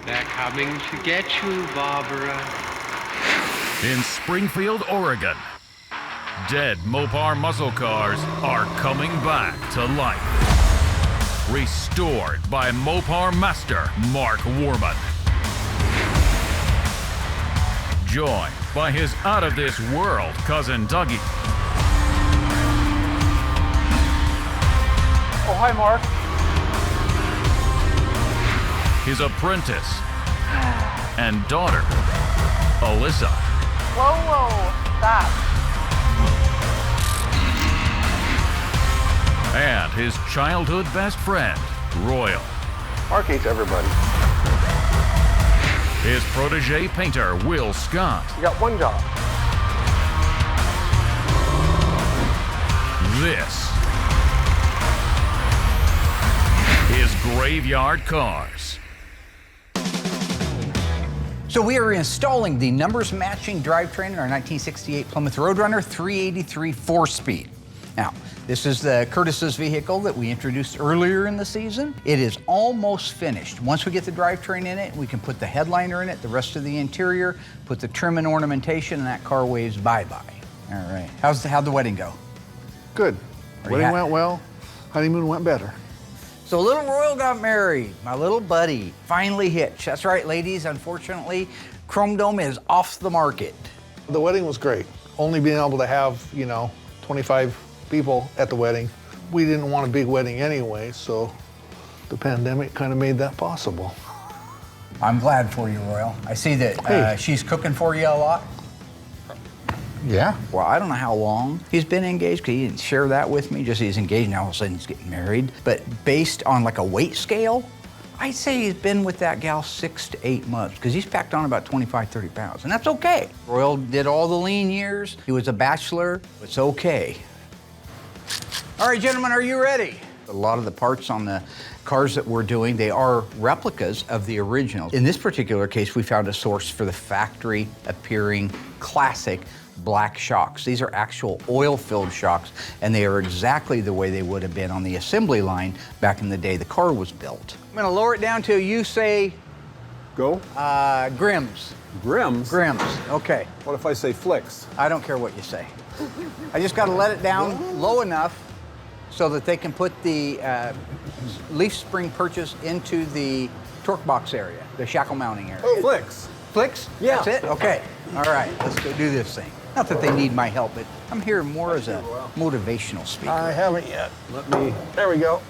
They're coming to get you, Barbara. In Springfield, Oregon, dead Mopar muscle cars are coming back to life. Restored by Mopar master Mark Warman. Joined by his out-of-this-world cousin Dougie. Oh, hi, Mark. His apprentice and daughter, Alyssa. Whoa, whoa, stop. And his childhood best friend, Royal. Mark hates everybody. His protege painter, Will Scott. You got one job. This is Graveyard Cars. So we are installing the numbers matching drivetrain in our 1968 Plymouth Roadrunner 383 4-speed. Now, this is the Curtis's vehicle that we introduced earlier in the season. It is almost finished. Once we get the drivetrain in it, we can put the headliner in it, the rest of the interior, put the trim and ornamentation, and that car waves bye-bye. All right. How'd the wedding go? Good. Are you Wedding went well. Honeymoon went better. So little Royal got married. My little buddy finally hitched. That's right, ladies. Unfortunately, Chrome Dome is off the market. The wedding was great. Only being able to have, 25 people at the wedding. We didn't want a big wedding anyway, so the pandemic kind of made that possible. I'm glad for you, Royal. I see that she's cooking for you a lot. Yeah. Well, I don't know how long he's been engaged, because he didn't share that with me. Just he's engaged now, all of a sudden he's getting married. But based on like a weight scale, I'd say he's been with that gal 6 to 8 months, because he's packed on about 25, 30 pounds, and that's okay. Royal did all the lean years. He was a bachelor. It's okay. All right, gentlemen, are you ready? A lot of the parts on the cars that we're doing, they are replicas of the originals. In this particular case, we found a source for the factory appearing classic black shocks. These are actual oil-filled shocks, and they are exactly the way they would have been on the assembly line back in the day the car was built. I'm gonna lower it down till you say Go? Grims. Grims? Grims, okay. What if I say flicks? I don't care what you say. I just gotta let it down low enough so that they can put the leaf spring purchase into the torque box area, the shackle mounting area. Oh, flicks. Flicks? Yeah. That's it? Okay. All right, let's go do this thing. Not that they need my help, but I'm here more as a motivational speaker. I haven't yet. There we go.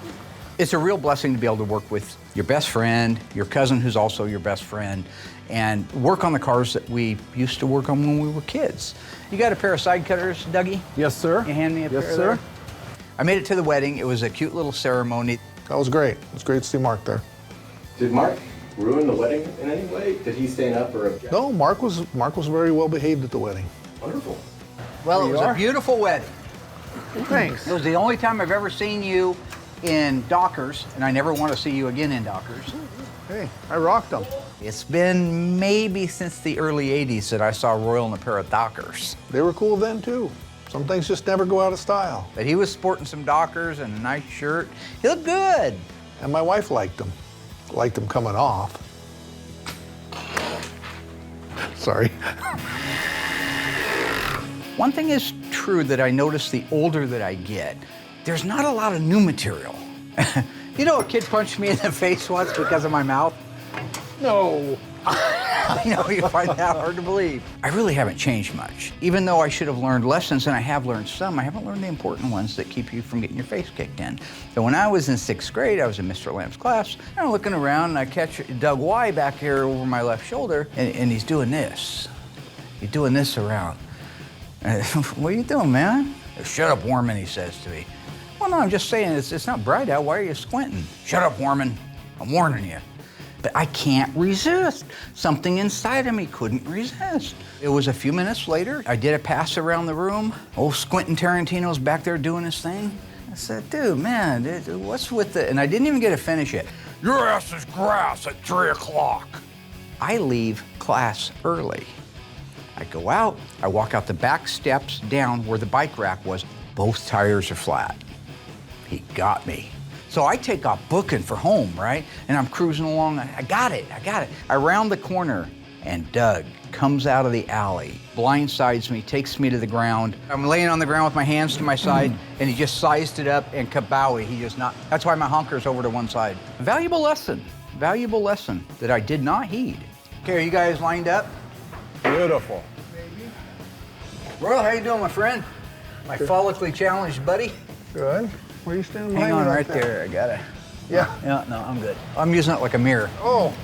It's a real blessing to be able to work with your best friend, your cousin who's also your best friend, and work on the cars that we used to work on when we were kids. You got a pair of side cutters, Dougie? Yes, sir. You hand me a pair Yes, sir. there? I made it to the wedding. It was a cute little ceremony. That was great. It was great to see Mark there. Did Mark ruin the wedding in any way? Did he stand up or object? No, Mark was very well behaved at the wedding. Wonderful. Well, it you was are. a beautiful wedding. Thanks. It was the only time I've ever seen you in Dockers, and I never want to see you again in Dockers. Hey, I rocked them. It's been maybe since the early 80s that I saw Royal in a pair of Dockers. They were cool then too. Some things just never go out of style. But he was sporting some Dockers and a nice shirt. He looked good. And my wife liked them. Liked them coming off. Sorry. One thing is true that I notice the older that I get, there's not a lot of new material. You know, a kid punched me in the face once because of my mouth. No. I know, you find that hard to believe. I really haven't changed much. Even though I should have learned lessons, and I have learned some, I haven't learned the important ones that keep you from getting your face kicked in. So when I was in 6th grade, I was in Mr. Lamb's class, and I'm looking around, and I catch Doug Y back here over my left shoulder, and he's doing this. He's doing this around. What are you doing, man? Shut up, Warman, he says to me. Well, no, I'm just saying, it's not bright out. Why are you squinting? Shut up, Warman. I'm warning you. But I can't resist. Something inside of me couldn't resist. It was a few minutes later. I did a pass around the room. Old Squintin' Tarantino's back there doing his thing. I said, dude, man, what's with the... And I didn't even get to finish it. Your ass is grass at 3 o'clock. I leave class early. I go out. I walk out the back steps down where the bike rack was. Both tires are flat. He got me. So I take off booking for home, right? And I'm cruising along, I got it. I round the corner, and Doug comes out of the alley, blindsides me, takes me to the ground. I'm laying on the ground with my hands to my side, and he just sized it up, and kabowie, he just not, that's why my honker's over to one side. Valuable lesson that I did not heed. Okay, are you guys lined up? Beautiful. Royal, how you doing, my friend? My follically challenged buddy? Good. Where are you standing Hang behind on me right like that? there, I got it. Yeah. Yeah, no, I'm good. I'm using it like a mirror. Oh,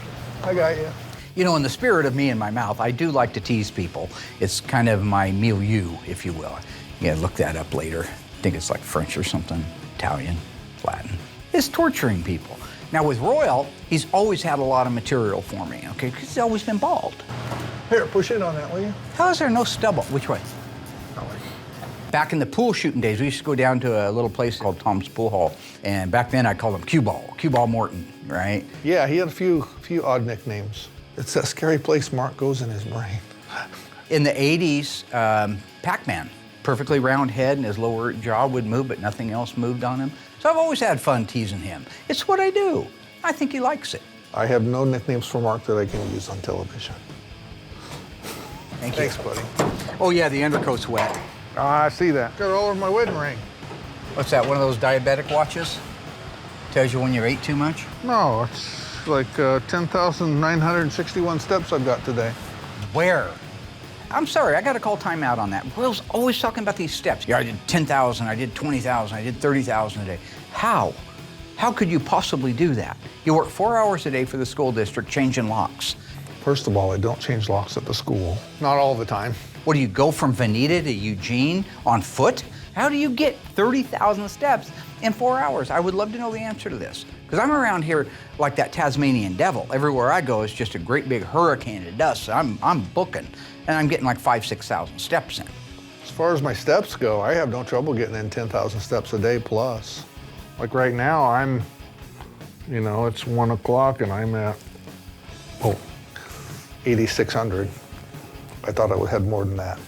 I got you. You know, in the spirit of me and my mouth, I do like to tease people. It's kind of my milieu, if you will. Yeah, look that up later. I think it's like French or something, Italian, Latin. It's torturing people. Now with Royal, he's always had a lot of material for me, okay? Because he's always been bald. Here, push in on that, will you? How is there no stubble? Which way? Back in the pool shooting days, we used to go down to a little place called Tom's Pool Hall. And back then I called him Cue Ball Morton, right? Yeah, he had a few odd nicknames. It's that scary place Mark goes in his brain. In the 80s, Pac-Man, perfectly round head and his lower jaw would move, but nothing else moved on him. So I've always had fun teasing him. It's what I do. I think he likes it. I have no nicknames for Mark that I can use on television. Thank you. Thanks, buddy. Oh yeah, the undercoat's wet. I see that. Got it all over my wedding ring. What's that, one of those diabetic watches? Tells you when you ate too much? No, it's like 10,961 steps I've got today. Where? I'm sorry, I gotta call time out on that. Will's always talking about these steps. Yeah, I did 10,000, I did 20,000, I did 30,000 a day. How? How could you possibly do that? You work 4 hours a day for the school district changing locks. First of all, I don't change locks at the school. Not all the time. What, do you go from Veneta to Eugene on foot? How do you get 30,000 steps in 4 hours? I would love to know the answer to this. Because I'm around here like that Tasmanian devil. Everywhere I go is just a great big hurricane of dust. I'm booking, and I'm getting like 5,000 to 6,000 steps in. As far as my steps go, I have no trouble getting in 10,000 steps a day plus. Like right now, it's 1 o'clock and I'm at, 8,600. I thought I would have more than that.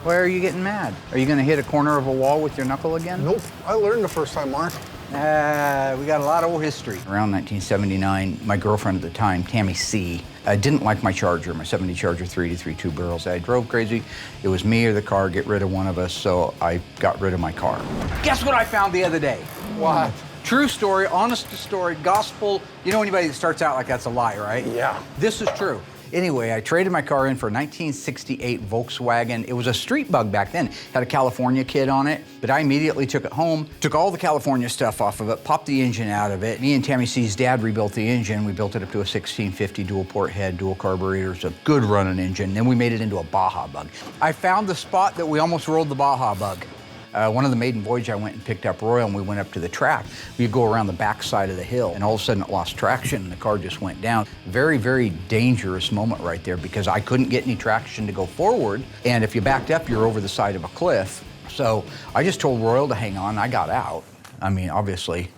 Why are you getting mad? Are you gonna hit a corner of a wall with your knuckle again? Nope, I learned the first time, Mark. We got a lot of old history. Around 1979, my girlfriend at the time, Tammy C., didn't like my Charger, my 70 Charger 3.3 barrels. I drove crazy. It was me or the car, get rid of one of us, so I got rid of my car. Guess what I found the other day? What? True story, honest story, gospel. You know anybody that starts out like that's a lie, right? Yeah. This is true. Anyway, I traded my car in for a 1968 Volkswagen. It was a street bug back then. Had a California kit on it, but I immediately took it home, took all the California stuff off of it, popped the engine out of it. Me and Tammy C's dad rebuilt the engine. We built it up to a 1650 dual port head, dual carburetors, a good running engine. Then we made it into a Baja Bug. I found the spot that we almost rolled the Baja Bug. One of the maiden voyage, I went and picked up Royal and we went up to the track. We go around the back side of the hill and all of a sudden it lost traction and the car just went down. Very, very dangerous moment right there because I couldn't get any traction to go forward. And if you backed up, you're over the side of a cliff. So I just told Royal to hang on. I got out. I mean, obviously,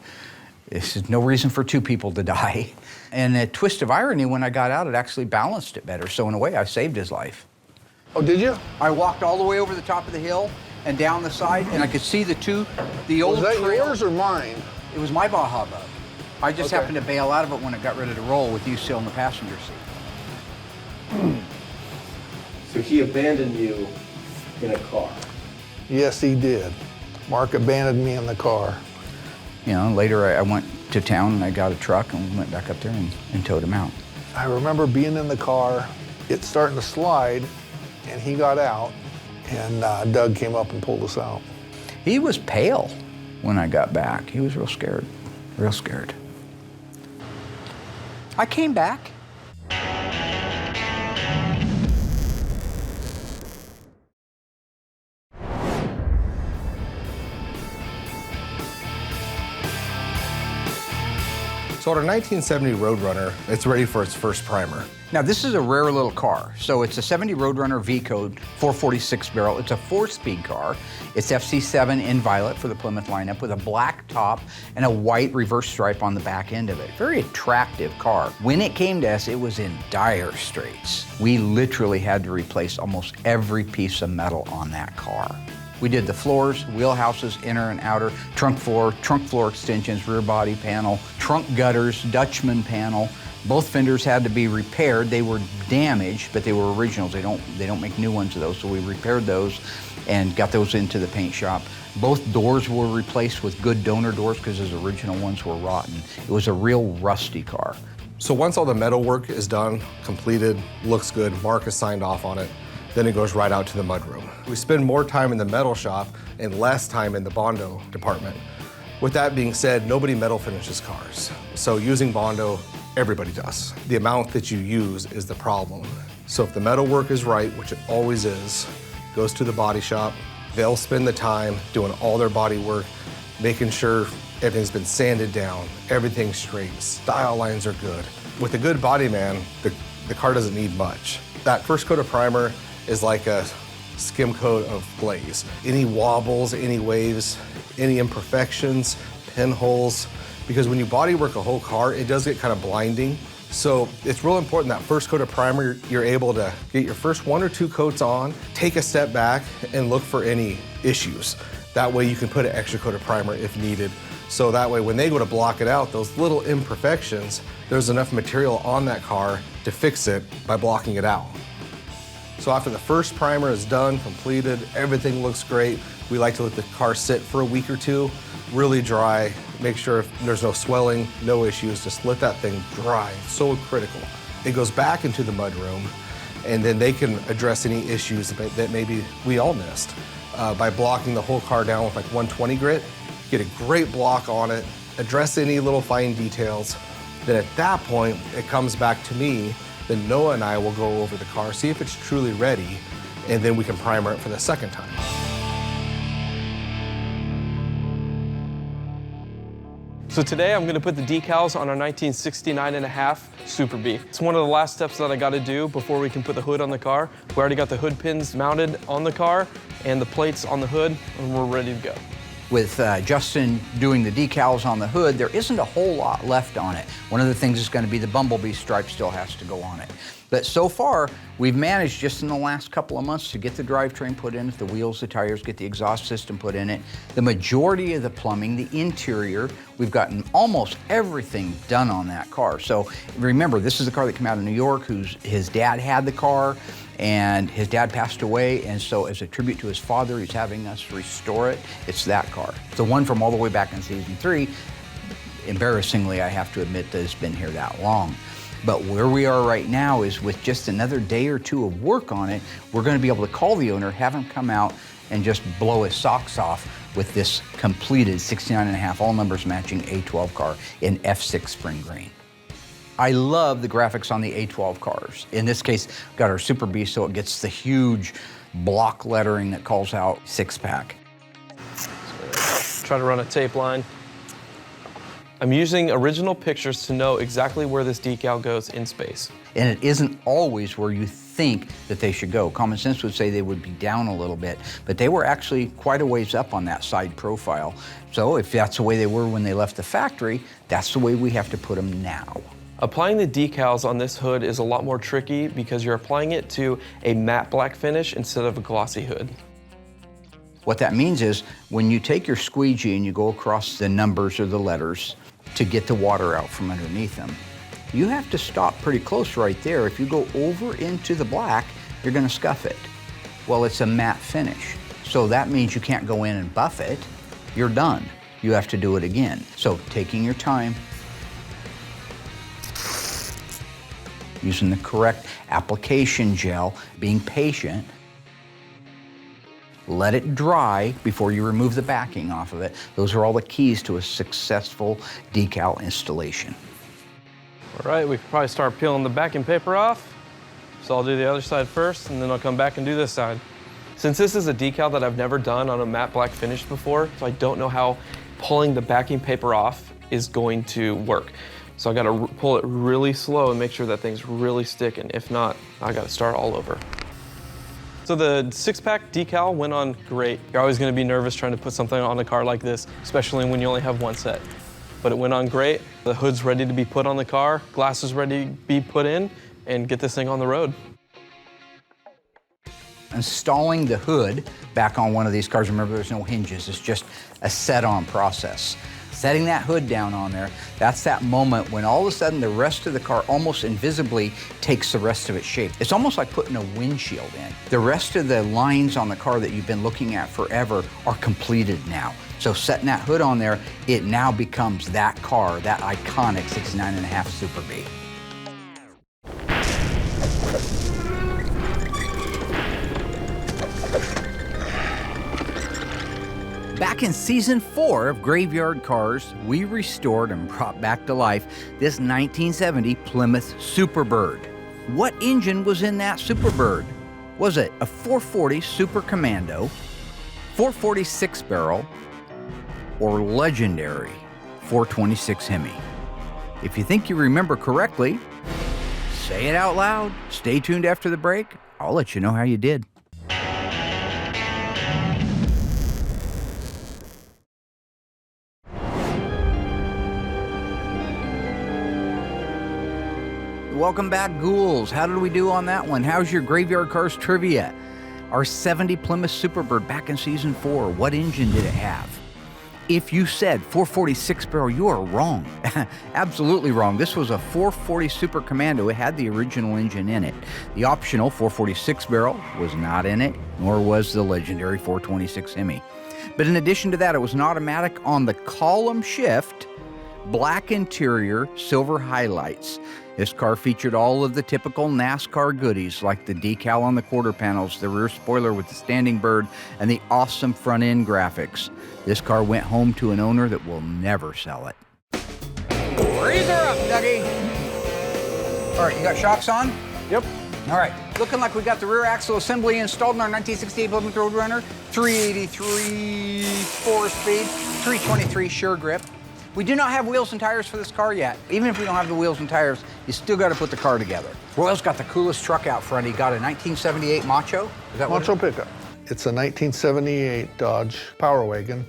this is no reason for two people to die. And a twist of irony, when I got out, it actually balanced it better. So in a way, I saved his life. Oh, did you? I walked all the way over the top of the hill and down the side, and I could see the old Was that trail. yours or mine? It was my Baja Bug. I just Okay. happened to bail out of it when it got ready to roll with you still in the passenger seat. So he abandoned you in a car. Yes, he did. Mark abandoned me in the car. You know, later I went to town and I got a truck and we went back up there and towed him out. I remember being in the car, it starting to slide, and he got out, and Doug came up and pulled us out. He was pale when I got back. He was real scared, real scared. I came back. So on a 1970 Roadrunner, it's ready for its first primer. Now this is a rare little car. So it's a 70 Roadrunner V-Code 446 barrel. It's a 4-speed car. It's FC7 in violet for the Plymouth lineup with a black top and a white reverse stripe on the back end of it. Very attractive car. When it came to us, it was in dire straits. We literally had to replace almost every piece of metal on that car. We did the floors, wheelhouses, inner and outer, trunk floor extensions, rear body panel, trunk gutters, Dutchman panel. Both fenders had to be repaired. They were damaged, but they were originals. They don't make new ones of those, so we repaired those and got those into the paint shop. Both doors were replaced with good donor doors because those original ones were rotten. It was a real rusty car. So once all the metal work is done, completed, looks good, Mark has signed off on it, then it goes right out to the mudroom. We spend more time in the metal shop and less time in the Bondo department. With that being said, nobody metal finishes cars. So using Bondo, everybody does. The amount that you use is the problem. So if the metal work is right, which it always is, goes to the body shop, they'll spend the time doing all their body work, making sure everything's been sanded down, everything's straight, style lines are good. With a good body man, the car doesn't need much. That first coat of primer is like a skim coat of glaze. Any wobbles, any waves, any imperfections, pinholes, because when you body work a whole car, it does get kind of blinding. So it's real important that first coat of primer, you're able to get your first 1 or 2 coats on, take a step back and look for any issues. That way you can put an extra coat of primer if needed. So that way when they go to block it out, those little imperfections, there's enough material on that car to fix it by blocking it out. So after the first primer is done, completed, everything looks great, we like to let the car sit for a week or 2, really dry, make sure there's no swelling, no issues, just let that thing dry, it's so critical. It goes back into the mudroom, and then they can address any issues that maybe we all missed. By blocking the whole car down with like 120 grit, get a great block on it, address any little fine details. Then at that point, it comes back to me, then Noah and I will go over the car, see if it's truly ready, and then we can primer it for the second time. So today I'm going to put the decals on our 1969.5 Super B. It's one of the last steps that I got to do before we can put the hood on the car. We already got the hood pins mounted on the car and the plates on the hood, and we're ready to go. With Justin doing the decals on the hood, there isn't a whole lot left on it. One of the things is going to be the bumblebee stripe still has to go on it. But so far, we've managed just in the last couple of months to get the drivetrain put in, the wheels, the tires, get the exhaust system put in it. The majority of the plumbing, the interior, we've gotten almost everything done on that car. So remember, this is the car that came out of New York, his dad had the car, and his dad passed away, and so as a tribute to his father, he's having us restore it. It's that car. It's the one from all the way back in season 3. Embarrassingly, I have to admit that it's been here that long. But where we are right now is with just another day or 2 of work on it, we're going to be able to call the owner, have him come out and just blow his socks off with this completed 69.5 all numbers matching A12 car in F6 spring green. I love the graphics on the A12 cars. In this case, we've got our Super B, so it gets the huge block lettering that calls out 6-pack. Try to run a tape line. I'm using original pictures to know exactly where this decal goes in space. And it isn't always where you think that they should go. Common sense would say they would be down a little bit, but they were actually quite a ways up on that side profile. So if that's the way they were when they left the factory, that's the way we have to put them now. Applying the decals on this hood is a lot more tricky because you're applying it to a matte black finish instead of a glossy hood. What that means is when you take your squeegee and you go across the numbers or the letters to get the water out from underneath them, you have to stop pretty close right there. If you go over into the black, you're going to scuff it. Well, it's a matte finish, so that means you can't go in and buff it. You're done. You have to do it again. So taking your time, using the correct application gel, being patient, let it dry before you remove the backing off of it. Those are all the keys to a successful decal installation. All right, we can probably start peeling the backing paper off. So I'll do the other side first, and then I'll come back and do this side. Since this is a decal that I've never done on a matte black finish before, so I don't know how pulling the backing paper off is going to work. So I gotta pull it really slow and make sure that thing's really sticking. If not, I gotta start all over. So the 6-pack decal went on great. You're always gonna be nervous trying to put something on a car like this, especially when you only have one set. But it went on great. The hood's ready to be put on the car, glass is ready to be put in, and get this thing on the road. installing the hood back on one of these cars. Remember, there's no hinges. It's just a set-on process. Setting that hood down on there, that's that moment when all of a sudden the rest of the car almost invisibly takes the rest of its shape. It's almost like putting a windshield in. The rest of the lines on the car that you've been looking at forever are completed now. So setting that hood on there, it now becomes that car, that iconic 69.5 Super B. Back in season 4 of Graveyard Cars, we restored and brought back to life this 1970 Plymouth Superbird. What engine was in that Superbird? Was it a 440 Super Commando, 440 6-barrel, or legendary 426 Hemi? If you think you remember correctly, say it out loud. Stay tuned after the break. I'll let you know how you did. Welcome back, ghouls. How did we do on that one? How's your Graveyard Cars trivia? Our 70 Plymouth Superbird back in season 4, what engine did it have? If you said 440 6-barrel, you are wrong. Absolutely wrong. This was a 440 Super Commando. It had the original engine in it. The optional 440 6-barrel was not in it, nor was the legendary 426 Hemi. But in addition to that, it was an automatic on the column shift, black interior, silver highlights. This car featured all of the typical NASCAR goodies like the decal on the quarter panels, the rear spoiler with the standing bird, and the awesome front end graphics. This car went home to an owner that will never sell it. Raise her up, Dougie. All right, you got shocks on? Yep. All right, looking like we got the rear axle assembly installed in our 1968 Plymouth Roadrunner, 383 4-speed, 323 sure grip. We do not have wheels and tires for this car yet. Even if we don't have the wheels and tires, you still got to put the car together. Royal's got the coolest truck out front. He got a 1978 Macho. Is that Macho pickup. It's a 1978 Dodge Power Wagon.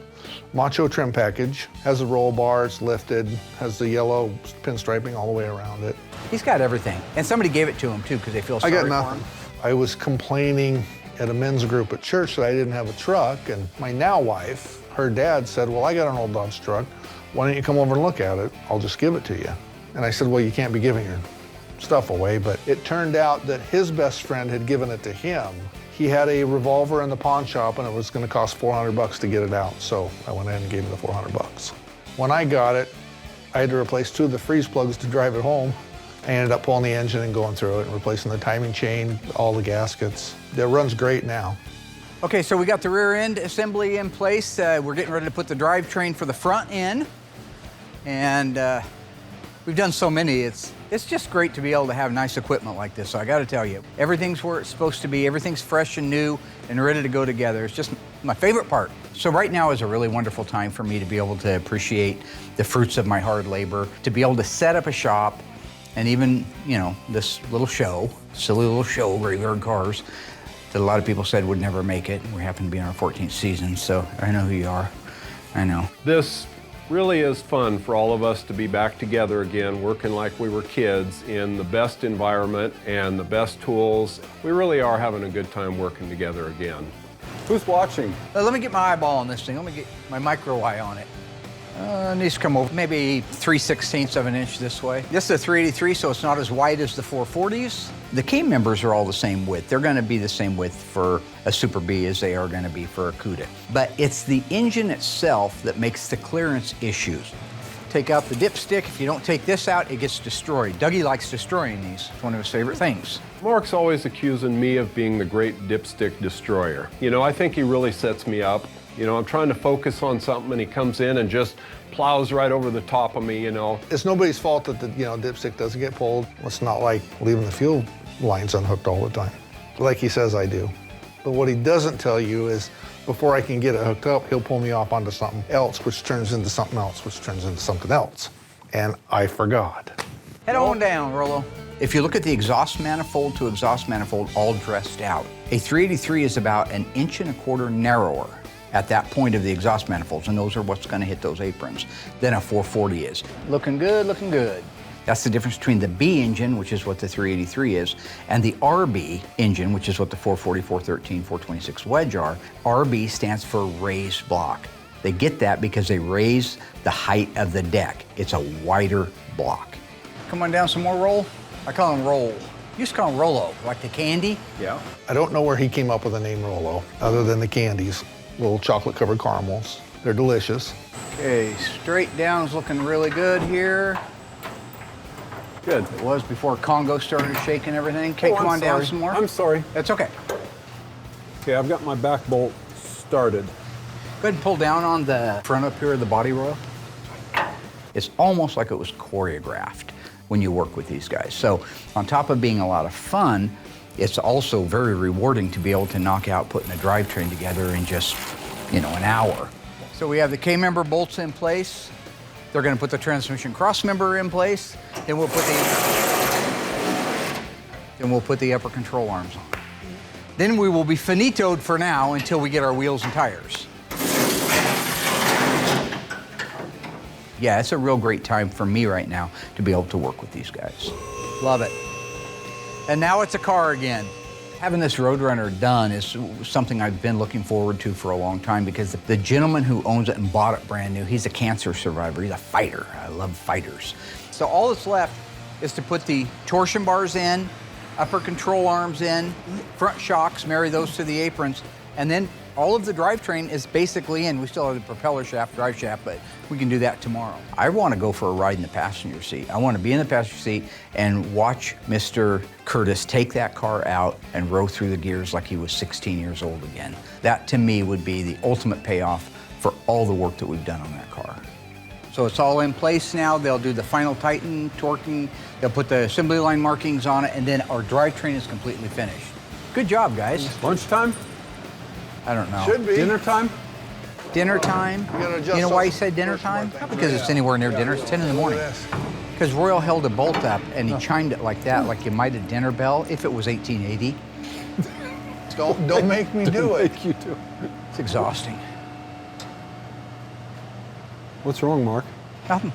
Macho trim package. Has the roll bars lifted. Has the yellow pinstriping all the way around it. He's got everything. And somebody gave it to him, too, because they feel sorry I got for nothing. him. I was complaining at a men's group at church that I didn't have a truck, and my now wife, her dad said, well, I got an old Dodge truck. Why don't you come over and look at it? I'll just give it to you. And I said, well, you can't be giving your stuff away. But it turned out that his best friend had given it to him. He had a revolver in the pawn shop, and it was going to cost $400 to get it out. So I went ahead and gave him the $400. When I got it, I had to replace 2 of the freeze plugs to drive it home. I ended up pulling the engine and going through it and replacing the timing chain, all the gaskets. It runs great now. Okay, so we got the rear end assembly in place. We're getting ready to put the drivetrain for the front in. And we've done so many, it's just great to be able to have nice equipment like this. So I got to tell you, everything's where it's supposed to be. Everything's fresh and new and ready to go together. It's just my favorite part. So right now is a really wonderful time for me to be able to appreciate the fruits of my hard labor, to be able to set up a shop, and even, you know, this little show, silly little show, Graveyard Cars, that a lot of people said would never make it. We happen to be in our 14th season, so I know who you are. I know. This really is fun for all of us to be back together again, working like we were kids in the best environment and the best tools. We really are having a good time working together again. Who's watching? Let me get my eyeball on this thing. Let me get my micro eye on it. It needs to come over maybe 3/16 of an inch this way. This is a 383, so it's not as wide as the 440s. The K members are all the same width. They're going to be the same width for a Super B as they are going to be for a Cuda. But it's the engine itself that makes the clearance issues. Take out the dipstick. If you don't take this out, it gets destroyed. Dougie likes destroying these. It's one of his favorite things. Mark's always accusing me of being the great dipstick destroyer. You know, I think he really sets me up. You know, I'm trying to focus on something and he comes in and just plows right over the top of me, you know. It's nobody's fault that the dipstick doesn't get pulled. It's not like leaving the fuel lines unhooked all the time, like he says I do. But what he doesn't tell you is before I can get it hooked up, he'll pull me off onto something else, which turns into something else, which turns into something else. And I forgot. Head on down, Rollo. If you look at the exhaust manifold to exhaust manifold all dressed out, a 383 is about 1.25 inches narrower at that point of the exhaust manifolds, and those are what's going to hit those aprons, than a 440 is. Looking good, looking good. That's the difference between the B engine, which is what the 383 is, and the RB engine, which is what the 440, 413, 426 wedge are. RB stands for raised block. They get that because they raise the height of the deck. It's a wider block. Come on down some more roll. I call them roll. You used to call them Rolo, like the candy. Yeah. I don't know where he came up with the name Rolo, other than the candies, little chocolate-covered caramels. They're delicious. Okay, straight down's looking really good here. Good. It was before Congo started shaking everything. Okay, come on down some more. I'm sorry. That's okay. Okay, I've got my back bolt started. Go ahead and pull down on the front up here of the body roll. It's almost like it was choreographed when you work with these guys. So on top of being a lot of fun, it's also very rewarding to be able to knock out putting a drivetrain together in just, an hour. So we have the K-member bolts in place. They're gonna put the transmission cross member in place. Then we'll put the upper control arms on. Then we will be finitoed for now until we get our wheels and tires. Yeah, it's a real great time for me right now to be able to work with these guys. Love it. And now it's a car again. Having this Roadrunner done is something I've been looking forward to for a long time because the gentleman who owns it and bought it brand new, he's a cancer survivor. He's a fighter. I love fighters. So all that's left is to put the torsion bars in, upper control arms in, front shocks, marry those to the aprons, and then all of the drivetrain is basically in. We still have the propeller shaft, drive shaft, but we can do that tomorrow. I want to go for a ride in the passenger seat. I want to be in the passenger seat and watch Mr. Curtis take that car out and row through the gears like he was 16 years old again. That, to me, would be the ultimate payoff for all the work that we've done on that car. So it's all in place now. They'll do the final tighten, torquing, they'll put the assembly line markings on it, and then our drivetrain is completely finished. Good job, guys. Lunchtime? I don't know. Should be. Dinner time? Dinner time? You know why he said dinner time? Not because it's anywhere near dinner. It's 10 in the morning. Because Royal held a bolt up and he chimed it like that, like you might a dinner bell, if it was 1880. Don't make me do it. Make you do it. It's exhausting. What's wrong, Mark? Nothing.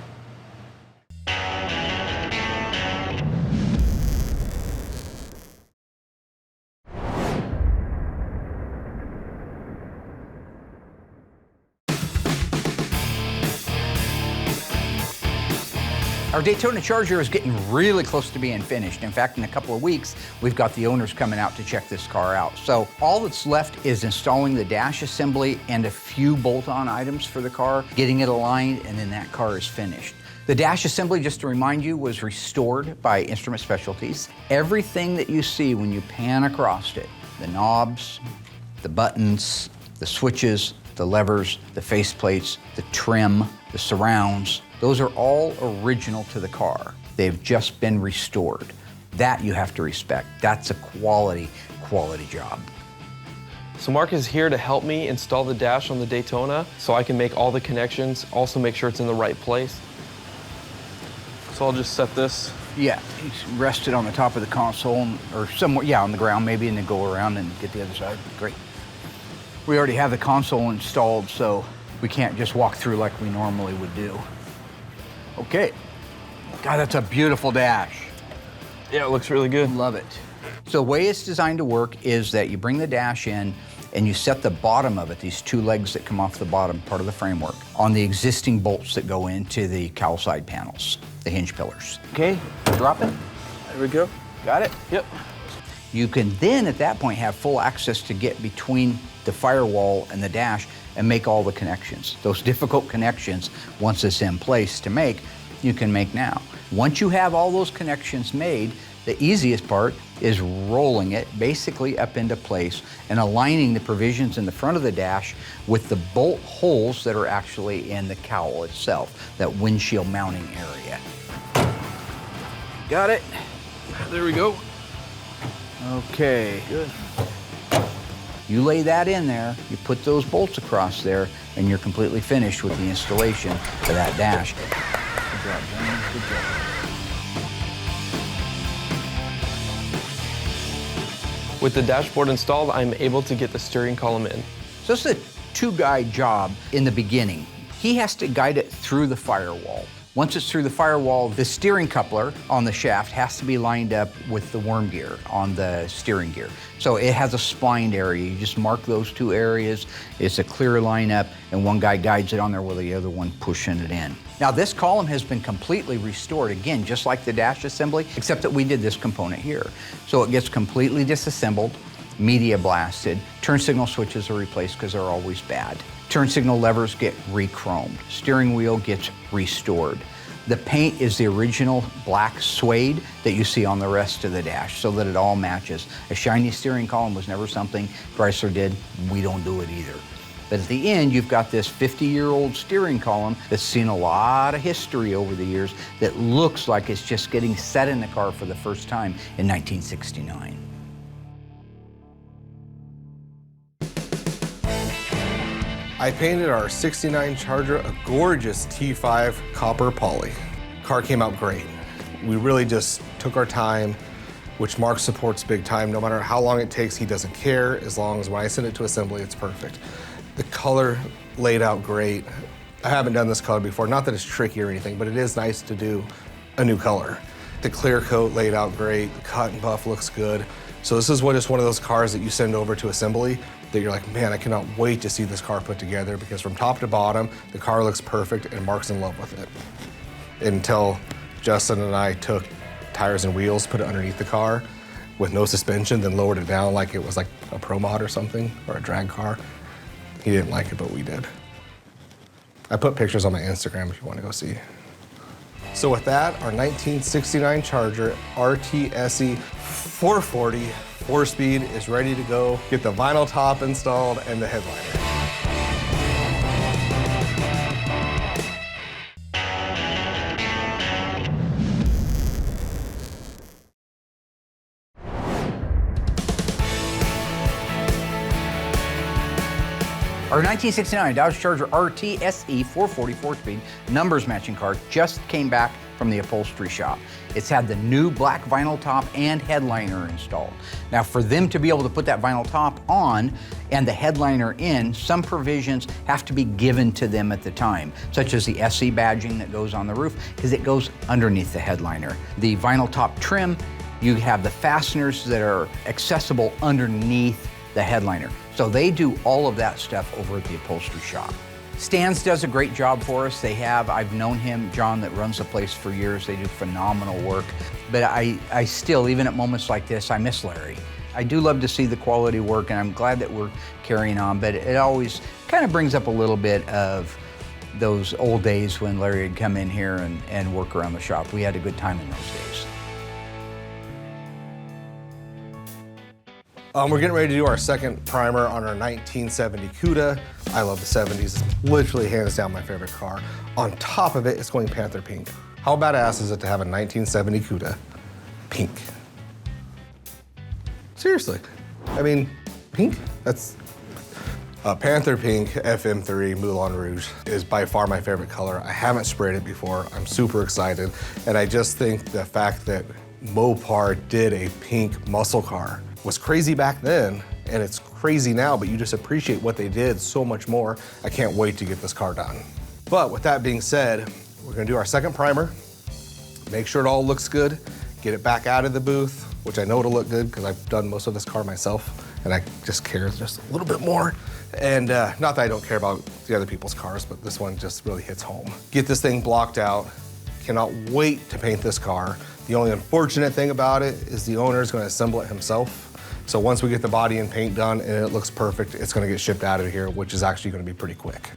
Our Daytona Charger is getting really close to being finished. In fact, in a couple of weeks, we've got the owners coming out to check this car out. So all that's left is installing the dash assembly and a few bolt-on items for the car, getting it aligned, and then that car is finished. The dash assembly, just to remind you, was restored by Instrument Specialties. Everything that you see when you pan across it, the knobs, the buttons, the switches, the levers, the faceplates, the trim, the surrounds, those are all original to the car. They've just been restored. That you have to respect. That's a quality job. So Mark is here to help me install the dash on the Daytona so I can make all the connections, also make sure it's in the right place. So I'll just set this. Yeah, he's rested on the top of the console or somewhere, yeah, on the ground maybe, and then go around and get the other side. Great. We already have the console installed, so we can't just walk through like we normally would do. Okay. God, that's a beautiful dash. Yeah, it looks really good. Love it. So the way it's designed to work is that you bring the dash in and you set the bottom of it, these two legs that come off the bottom part of the framework, on the existing bolts that go into the cowl side panels, the hinge pillars. Okay, drop it. There we go. Got it? Yep. You can then, at that point, have full access to get between the firewall and the dash and make all the connections. Those difficult connections, once it's in place to make, you can make now. Once you have all those connections made, the easiest part is rolling it basically up into place and aligning the provisions in the front of the dash with the bolt holes that are actually in the cowl itself, that windshield mounting area. Got it? There we go. Okay. Good. You lay that in there, you put those bolts across there, and you're completely finished with the installation for that dash. Good job, gentlemen. Good job. With the dashboard installed, I'm able to get the steering column in. So this is a two-guide job in the beginning. He has to guide it through the firewall. Once it's through the firewall, the steering coupler on the shaft has to be lined up with the worm gear on the steering gear. So it has a splined area. You just mark those two areas. It's a clear lineup, and one guy guides it on there while the other one pushing it in. Now this column has been completely restored, again, just like the dash assembly, except that we did this component here. So it gets completely disassembled, media blasted, turn signal switches are replaced because they're always bad. Turn signal levers get re-chromed. Steering wheel gets restored. The paint is the original black suede that you see on the rest of the dash so that it all matches. A shiny steering column was never something Chrysler did. We don't do it either. But at the end, you've got this 50-year-old steering column that's seen a lot of history over the years that looks like it's just getting set in the car for the first time in 1969. I painted our 69 Charger a gorgeous T5 copper poly. Car came out great. We really just took our time, which Mark supports big time. No matter how long it takes, he doesn't care, as long as when I send it to assembly, it's perfect. The color laid out great. I haven't done this color before, not that it's tricky or anything, but it is nice to do a new color. The clear coat laid out great, the cut and buff looks good. So this is just one of those cars that you send over to assembly that you're like, man, I cannot wait to see this car put together, because from top to bottom, the car looks perfect and Mark's in love with it. Until Justin and I took tires and wheels, put it underneath the car with no suspension, then lowered it down like it was like a Pro Mod or something, or a drag car. He didn't like it, but we did. I put pictures on my Instagram if you want to go see. So with that, our 1969 Charger RTSE 440 4-speed is ready to go. Get the vinyl top installed and the headliner. Our 1969 Dodge Charger RT SE 440 4-speed numbers matching car just came back from the upholstery shop. It's had the new black vinyl top and headliner installed. Now for them to be able to put that vinyl top on and the headliner in, some provisions have to be given to them at the time, such as the SE badging that goes on the roof, because it goes underneath the headliner. The vinyl top trim, you have the fasteners that are accessible underneath the headliner. So they do all of that stuff over at the upholstery shop. Stan's does a great job for us. I've known him, John, that runs the place for years. They do phenomenal work. But I still, even at moments like this, I miss Larry. I do love to see the quality work, and I'm glad that we're carrying on, but it always kind of brings up a little bit of those old days when Larry would come in here and work around the shop. We had a good time in those days. We're getting ready to do our second primer on our 1970 Cuda. I love the 70s. It's literally hands down my favorite car. On top of it, it's going Panther pink. How badass is it to have a 1970 Cuda pink? Seriously. I mean, pink? That's Panther pink FM3 Moulin Rouge is by far my favorite color. I haven't sprayed it before. I'm super excited. And I just think the fact that Mopar did a pink muscle car was crazy back then, and it's crazy now, but you just appreciate what they did so much more. I can't wait to get this car done. But with that being said, we're gonna do our second primer, make sure it all looks good, get it back out of the booth, which I know it'll look good because I've done most of this car myself, and I just care just a little bit more. And not that I don't care about the other people's cars, but this one just really hits home. Get this thing blocked out. Cannot wait to paint this car. The only unfortunate thing about it is the owner is going to assemble it himself. So once we get the body and paint done and it looks perfect, it's going to get shipped out of here, which is actually going to be pretty quick.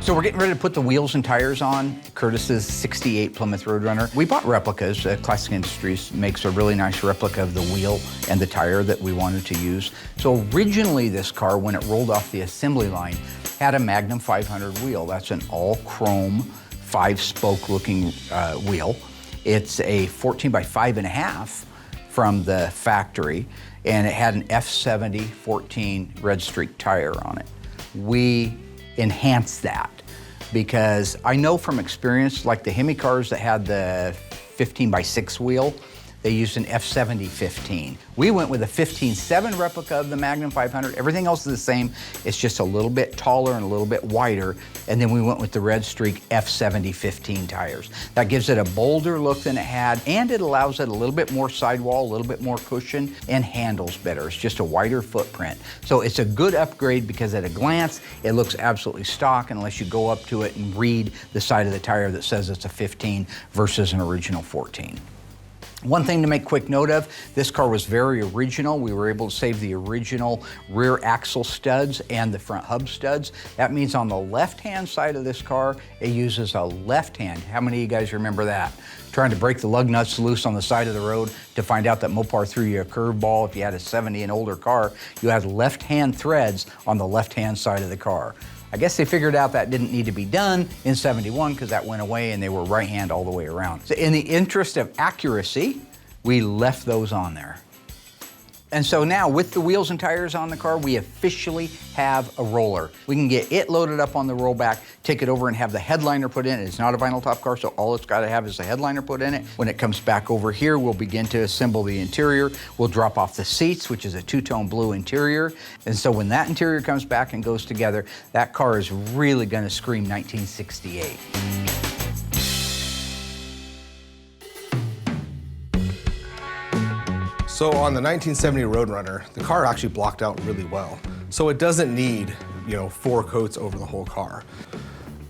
So we're getting ready to put the wheels and tires on Curtis's 68 Plymouth Roadrunner. We bought replicas. Classic Industries makes a really nice replica of the wheel and the tire that we wanted to use. So originally this car, when it rolled off the assembly line, had a Magnum 500 wheel. That's an all chrome, 5-spoke looking wheel. It's a 14 by 5.5 from the factory, and it had an F70 14 red streak tire on it. We enhanced that because I know from experience, like the Hemi cars that had the 15 by 6 wheel, they used an F70 15. We went with a 15.7 replica of the Magnum 500. Everything else is the same. It's just a little bit taller and a little bit wider. And then we went with the Red Streak F70 15 tires. That gives it a bolder look than it had, and it allows it a little bit more sidewall, a little bit more cushion, and handles better. It's just a wider footprint. So it's a good upgrade because at a glance, it looks absolutely stock unless you go up to it and read the side of the tire that says it's a 15 versus an original 14. One thing to make quick note of, this car was very original. We were able to save the original rear axle studs and the front hub studs. That means on the left-hand side of this car, it uses a left hand. How many of you guys remember that? Trying to break the lug nuts loose on the side of the road to find out that Mopar threw you a curveball. If you had a 70 and older car, you had left-hand threads on the left-hand side of the car. I guess they figured out that didn't need to be done in 71 because that went away and they were right hand all the way around. So in the interest of accuracy, we left those on there. And so now with the wheels and tires on the car, we officially have a roller. We can get it loaded up on the rollback, take it over and have the headliner put in. It's not a vinyl top car, so all it's got to have is the headliner put in it. When it comes back over here, we'll begin to assemble the interior. We'll drop off the seats, which is a two-tone blue interior. And so when that interior comes back and goes together, that car is really going to scream 1968. So on the 1970 Roadrunner, the car actually blocked out really well. So it doesn't need, 4 coats over the whole car.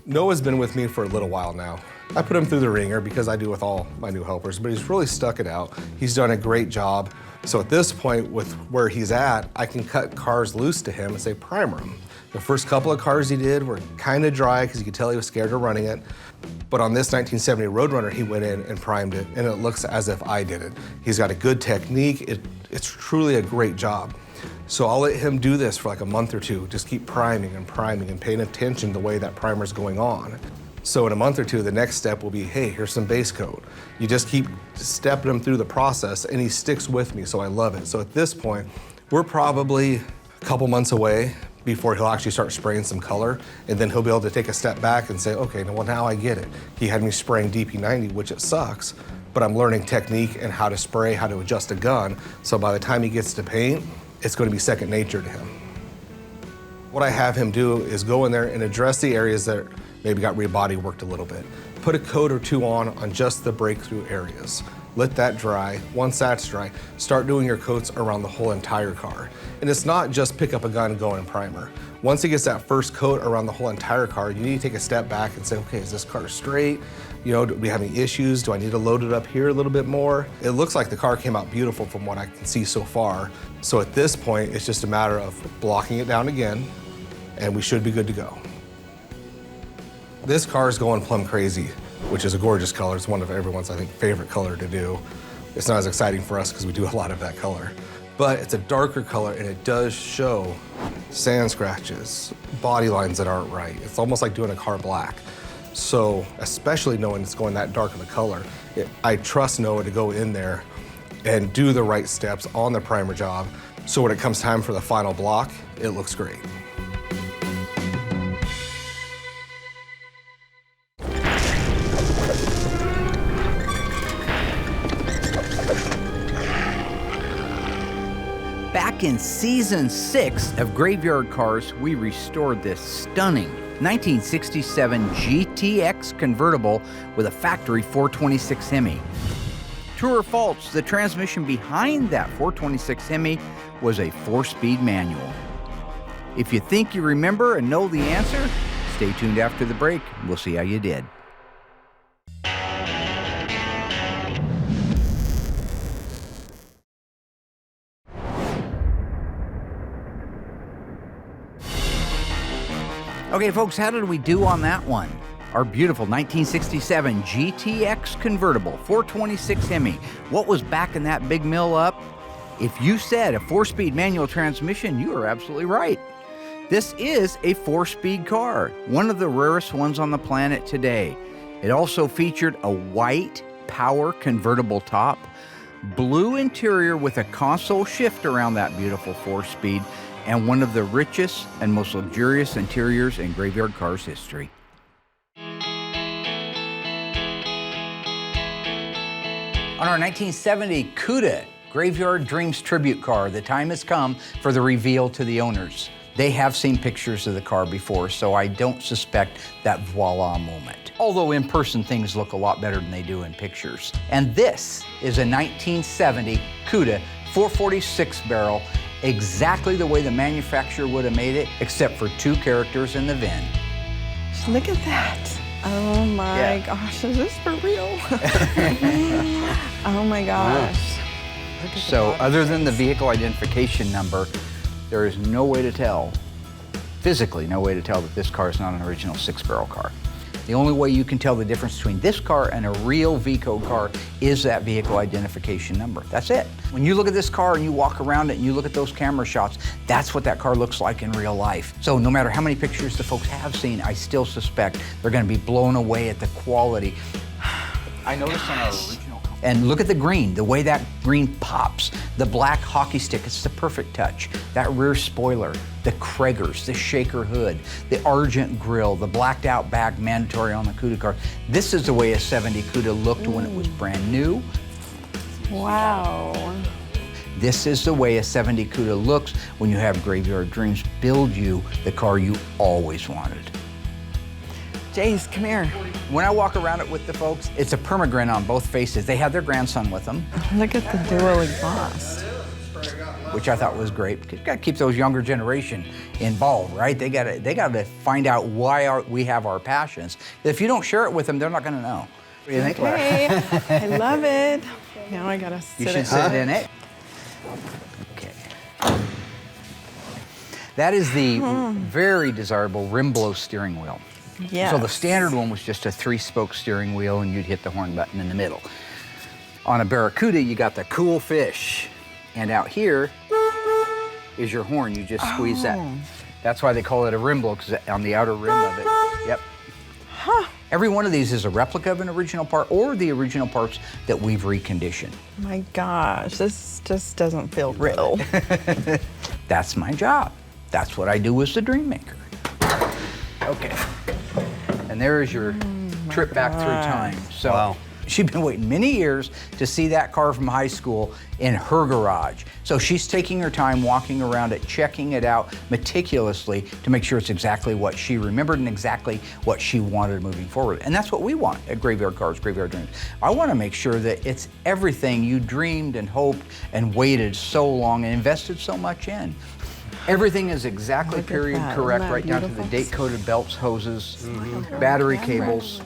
Noah's been with me for a little while now. I put him through the ringer because I do with all my new helpers, but he's really stuck it out. He's done a great job. So at this point, with where he's at, I can cut cars loose to him and say primer him. The first couple of cars he did were kind of dry because you could tell he was scared of running it. But on this 1970 Roadrunner, he went in and primed it, and it looks as if I did it. He's got a good technique. It's truly a great job. So I'll let him do this for like a month or two. Just keep priming and paying attention to the way that primer's going on. So in a month or two, the next step will be, hey, here's some base coat. You just keep stepping him through the process, and he sticks with me, so I love it. So at this point, we're probably a couple months away before he'll actually start spraying some color, and then he'll be able to take a step back and say, okay, well, now I get it. He had me spraying DP90, which it sucks, but I'm learning technique and how to spray, how to adjust a gun, so by the time he gets to paint, it's going to be second nature to him. What I have him do is go in there and address the areas that maybe got rebody worked a little bit. Put a coat or two on just the breakthrough areas. Let that dry. Once that's dry, start doing your coats around the whole entire car. And it's not just pick up a gun and go in primer. Once he gets that first coat around the whole entire car, you need to take a step back and say, okay, is this car straight? Do we have any issues? Do I need to load it up here a little bit more? It looks like the car came out beautiful from what I can see so far. So at this point, it's just a matter of blocking it down again, and we should be good to go. This car is going plum crazy, which is a gorgeous color. It's one of everyone's, I think, favorite color to do. It's not as exciting for us because we do a lot of that color. But it's a darker color, and it does show sand scratches, body lines that aren't right. It's almost like doing a car black. So, especially knowing it's going that dark of a color, I trust Noah to go in there and do the right steps on the primer job, so when it comes time for the final block, it looks great. Back in season 6 of Graveyard Cars, we restored this stunning 1967 GTX convertible with a factory 426 Hemi. True or false, the transmission behind that 426 Hemi was a 4-speed manual. If you think you remember and know the answer, stay tuned after the break. We'll see how you did. Okay, folks, how did we do on that one? Our beautiful 1967 GTX convertible, 426 Hemi. What was backing that big mill up? If you said a 4-speed manual transmission, you are absolutely right. This is a 4-speed car, one of the rarest ones on the planet today. It also featured a white power convertible top, blue interior with a console shift around that beautiful 4-speed, and one of the richest and most luxurious interiors in Graveyard Cars history. On our 1970 Cuda Graveyard Dreams tribute car, the time has come for the reveal to the owners. They have seen pictures of the car before, so I don't suspect that voila moment. Although in person, things look a lot better than they do in pictures. And this is a 1970 Cuda 446 barrel, exactly the way the manufacturer would have made it, except for 2 characters in the VIN. Look at that. Oh my gosh, is this for real? Oh my gosh. So other than the vehicle identification number, there is no way to tell, physically no way to tell that this car is not an original 6-barrel car. The only way you can tell the difference between this car and a real V-code car is that vehicle identification number. That's it. When you look at this car and you walk around it and you look at those camera shots, that's what that car looks like in real life. So no matter how many pictures the folks have seen, I still suspect they're gonna be blown away at the quality. I noticed on our original. And look at the green, the way that green pops. The black hockey stick, it's the perfect touch. That rear spoiler, the Kraggers, the shaker hood, the Argent grille, the blacked out back, mandatory on the Cuda car. This is the way a 70 Cuda looked when it was brand new. Wow. This is the way a 70 Cuda looks when you have Graveyard Dreams build you the car you always wanted. Jace, come here. When I walk around it with the folks, it's a permagrin on both faces. They have their grandson with them. Look at the dual exhaust. Which I thought was great. You gotta keep those younger generation involved, right? They gotta find out why we have our passions. If you don't share it with them, they're not gonna know. What do you think, Laura? Okay, I love it. Now I gotta sit You should sit in it. Okay. That is the very desirable rim blow steering wheel. Yes. So the standard one was just a 3-spoke steering wheel and you'd hit the horn button in the middle. On a Barracuda, you got the cool fish. And out here is your horn. You just squeeze that. That's why they call it a rim blow, because on the outer rim of it. Yep. Huh. Every one of these is a replica of an original part or the original parts that we've reconditioned. My gosh, this just doesn't feel real. That's my job. That's what I do as the dream maker. Okay. And there is your trip back through time. So she's been waiting many years to see that car from high school in her garage. So she's taking her time walking around it, checking it out meticulously to make sure it's exactly what she remembered and exactly what she wanted moving forward. And that's what we want at Graveyard Cars, Graveyard Dreams. I want to make sure that it's everything you dreamed and hoped and waited so long and invested so much in. Everything is exactly period correct, right down to the date-coded belts, hoses, battery cables.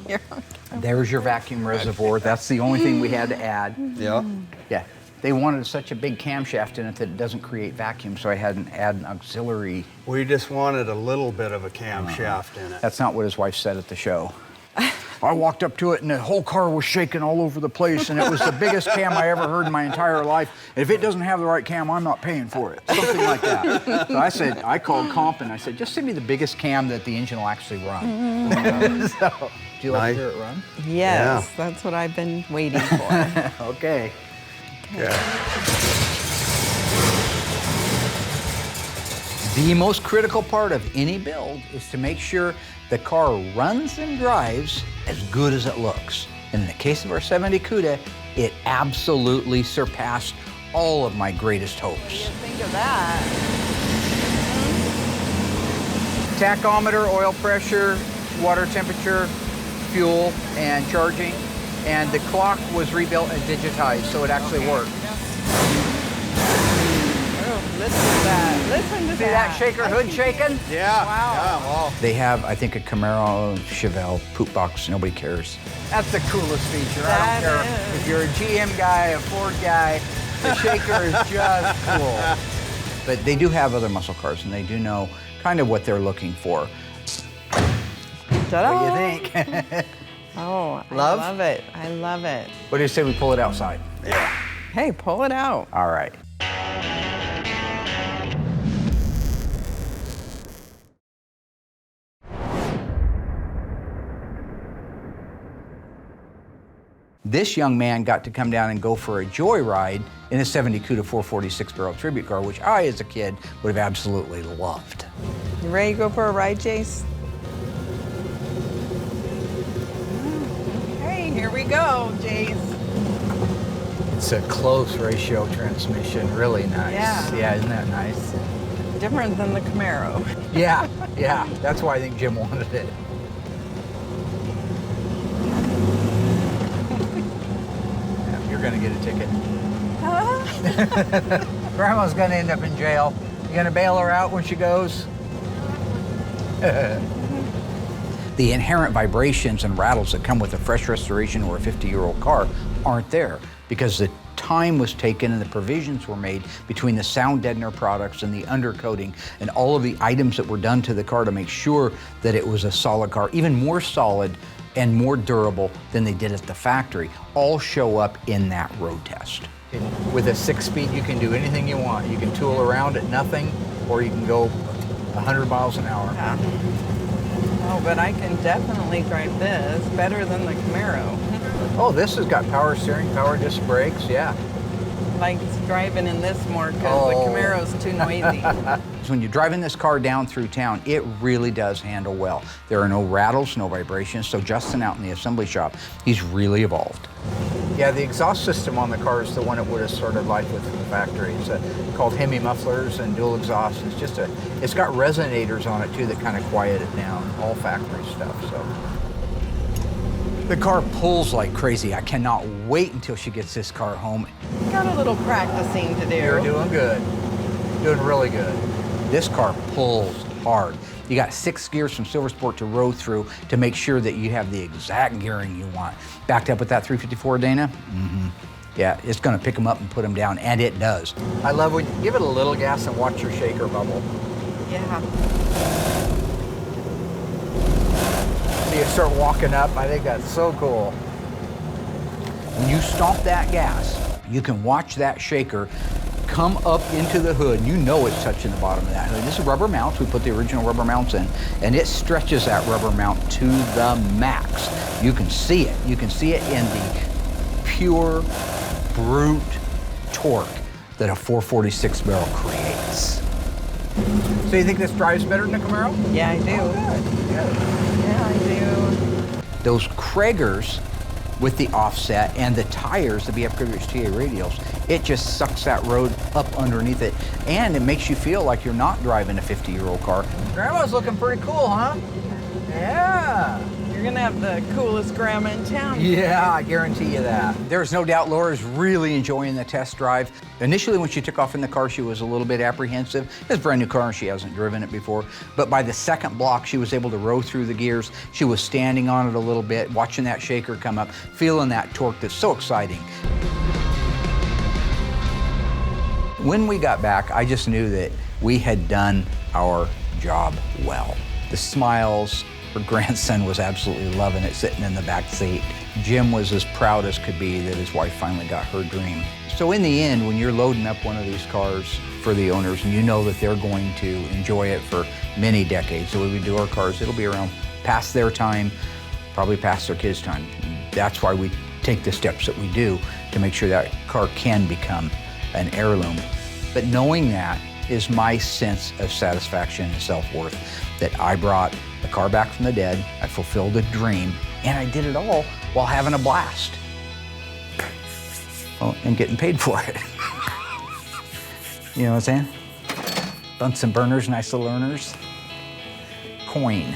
There's your vacuum reservoir. That's the only thing we had to add. Yeah. Yeah. They wanted such a big camshaft in it that it doesn't create vacuum, so I had to add an auxiliary. We just wanted a little bit of a camshaft in it. That's not what his wife said at the show. I walked up to it and the whole car was shaking all over the place and it was the biggest cam I ever heard in my entire life. And if it doesn't have the right cam, I'm not paying for it. Something like that. So I called Comp and I said, just send me the biggest cam that the engine will actually run. So, do you like to hear it run? Yes, that's what I've been waiting for. Okay. The most critical part of any build is to make sure the car runs and drives as good as it looks. And in the case of our 70 Cuda, it absolutely surpassed all of my greatest hopes. What do you think of that? Tachometer, oil pressure, water temperature, fuel, and charging. And the clock was rebuilt and digitized, so it actually worked. Listen to that. Listen to See that shaker hood shaking? Yeah. Wow. Yeah, well. They have, I think, a Camaro Chevelle poop box. Nobody cares. That's the coolest feature. I don't care if you're a GM guy, a Ford guy. The shaker is just cool. But they do have other muscle cars, and they do know kind of what they're looking for. Ta-da. What do you think? Oh, Love? I love it. I love it. What do you say we pull it outside? Yeah. Hey, pull it out. All right. This young man got to come down and go for a joyride in a 70 Cuda 446 barrel tribute car, which I, as a kid, would have absolutely loved. You ready to go for a ride, Jace? Hey, here we go, Jace. It's a close ratio transmission, really nice. Yeah. Isn't that nice? Different than the Camaro. Yeah, that's why I think Jim wanted it. Yeah, you're gonna get a ticket. Grandma's gonna end up in jail. You gonna bail her out when she goes? The inherent vibrations and rattles that come with a fresh restoration or a 50-year-old car aren't there because the time was taken and the provisions were made between the sound deadener products and the undercoating and all of the items that were done to the car to make sure that it was a solid car, even more solid and more durable than they did at the factory, all show up in that road test. With a 6-speed, you can do anything you want. You can tool around at nothing, or you can go 100 miles an hour. Yeah. Oh, but I can definitely drive this better than the Camaro. Oh, this has got power steering, power disc brakes, yeah. Like driving in this more because Oh. the Camaro's too noisy. When you're driving this car down through town, it really does handle well. There are no rattles, no vibrations, so Justin out in the assembly shop, he's really evolved. Yeah, the exhaust system on the car is the one it would have started life with from the factory. It's called Hemi mufflers and dual exhaust. It's got resonators on it too that kind of quiet it down, all factory stuff, so. The car pulls like crazy. I cannot wait until she gets this car home. Got a little practicing to do. You're doing good. Doing really good. This car pulls hard. You got 6 gears from Silver Sport to row through to make sure that you have the exact gearing you want. Backed up with that 354 Dana? Mm-hmm. Yeah, it's gonna pick them up and put them down, and it does. I love when you give it a little gas and watch your shaker bubble. Yeah. So you start walking up, I think that's so cool. When you stomp that gas, you can watch that shaker come up into the hood. You know it's touching the bottom of that hood. This is rubber mounts. We put the original rubber mounts in, and it stretches that rubber mount to the max. You can see it. You can see it in the pure, brute torque that a 446 barrel creates. So you think this drives better than the Camaro? Yeah, I do. Oh, good. Yeah, I do. Those Kragers with the offset and the tires, the BF Goodrich TA radials, it just sucks that road up underneath it, and it makes you feel like you're not driving a 50-year-old car. Grandma's looking pretty cool, huh? Yeah. You're gonna have the coolest grandma in town. Yeah, I guarantee you that. There's no doubt Laura's really enjoying the test drive. Initially, when she took off in the car, she was a little bit apprehensive. It's a brand new car and she hasn't driven it before. But by the second block, she was able to row through the gears. She was standing on it a little bit, watching that shaker come up, feeling that torque that's so exciting. When we got back, I just knew that we had done our job well. The smiles, her grandson was absolutely loving it, sitting in the back seat. Jim was as proud as could be that his wife finally got her dream. So in the end, when you're loading up one of these cars for the owners and you know that they're going to enjoy it for many decades, the way we do our cars, it'll be around past their time, probably past their kids' time. That's why we take the steps that we do to make sure that car can become an heirloom. But knowing that is my sense of satisfaction and self-worth, that I brought the car back from the dead, I fulfilled a dream, and I did it all while having a blast. Well, and getting paid for it. You know what I'm saying? Bunsen burners, nice little earners. Coin.